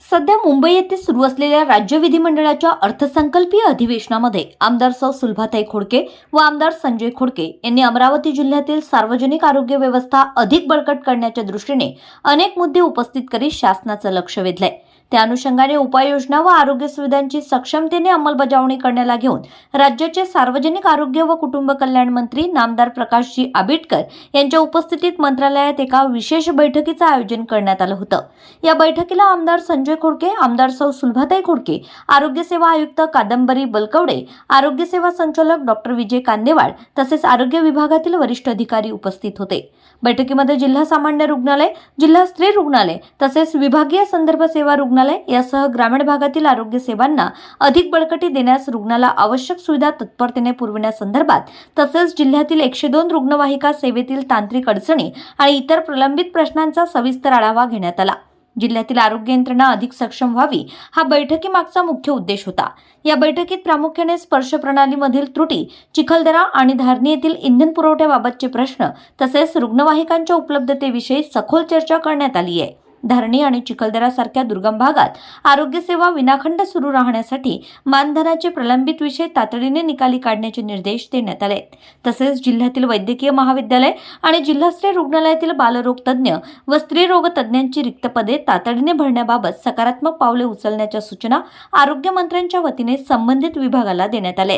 सध्या मुंबई येथे सुरू असलेल्या राज्य विधिमंडळाच्या अर्थसंकल्पीय अधिवेशनामध्ये आमदार सौ सुलभाताई खोडके व आमदार संजय खोडके यांनी अमरावती जिल्ह्यातील सार्वजनिक आरोग्य व्यवस्था अधिक बळकट करण्याच्या दृष्टीने अनेक मुद्दे उपस्थित करीत शासनाचं लक्ष वेधलंय। त्या अनुषंगाने उपाययोजना व आरोग्य सुविधांची सक्षमतेने अंमलबजावणी करण्याला घेऊन राज्याचे सार्वजनिक आरोग्य व कुटुंब कल्याण मंत्री नामदार प्रकाशजी आबिटकर यांच्या उपस्थितीत मंत्रालयात एका विशेष बैठकीचं आयोजन करण्यात आलं होतं। या बैठकीला आमदार संजय खोडके, आमदार सौ सुलभाताई खोडके, आरोग्य सेवा आयुक्त कादंबरी बलकवडे, आरोग्य सेवा संचालक डॉक्टर विजय कांदेवाड तसेच आरोग्य विभागातील वरिष्ठ अधिकारी उपस्थित होते। बैठकीमध्ये जिल्हा सामान्य रुग्णालय, जिल्हा स्त्री रुग्णालय तसेच विभागीय संदर्भ सेवा रुग्णालय यासह ग्रामीण भागातील आरोग्य सेवांना अधिक बळकटी देण्यास, रुग्णाला आवश्यक सुविधा तत्परतेने पुरविण्यासंदर्भात तसेच जिल्ह्यातील 102 रुग्णवाहिका सेवेतील तांत्रिक अडचणी आणि इतर प्रलंबित प्रश्नांचा सविस्तर आढावा घेण्यात आला। जिल्ह्यातील आरोग्य यंत्रणा अधिक सक्षम व्हावी हा बैठकीमागचा मुख्य उद्देश होता। या बैठकीत प्रामुख्याने स्पर्श प्रणालीमधील त्रुटी, चिखलदरा आणि धारणी येथील इंधन पुरवठ्याबाबतचे प्रश्न तसेच रुग्णवाहिकांच्या उपलब्धतेविषयी सखोल चर्चा करण्यात आली आहे। धारणी आणि चिखलदरा सारख्या दुर्गम भागात आरोग्य सेवा विनाखंड सुरू राहण्यासाठी मानधनाचे प्रलंबित विषय तातडीने निकाली काढण्याचे निर्देश देण्यात आले। तसेच जिल्ह्यातील वैद्यकीय महाविद्यालय आणि जिल्हास्तरीय रुग्णालयातील बालरोग तज्ञ व स्त्रीरोग तज्ञांची रिक्त पदे तातडीने भरण्याबाबत सकारात्मक पावले उचलण्याच्या सूचना आरोग्य मंत्र्यांच्या वतीने संबंधित विभागाला देण्यात आल्या।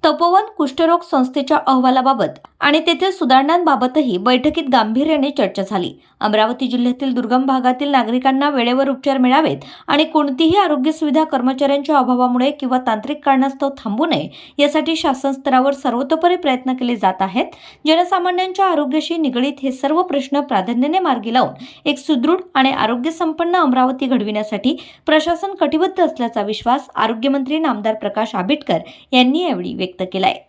तपोवन कुष्ठरोग संस्थेच्या अहवालाबाबत आणि तेथील सुधारणांबाबतही बैठकीत गांभीर्याने चर्चा झाली। अमरावती जिल्ह्यातील दुर्गम भागातील नागरिकांना वेळेवर उपचार मिळावेत आणि कोणतीही आरोग्य सुविधा कर्मचाऱ्यांच्या अभावामुळे किंवा तांत्रिक कारणास्तव थांबू नये यासाठी शासन स्तरावर सर्वतोपरी प्रयत्न केले जात आहेत। जनसामान्यांच्या आरोग्याशी निगडीत हे सर्व प्रश्न प्राधान्याने मार्गी लावून एक सुदृढ आणि आरोग्य संपन्न अमरावती घडविण्यासाठी प्रशासन कटिबद्ध असल्याचा विश्वास आरोग्यमंत्री नामदार प्रकाश आबिटकर यांनी यावेळी व्यक्त केलाय।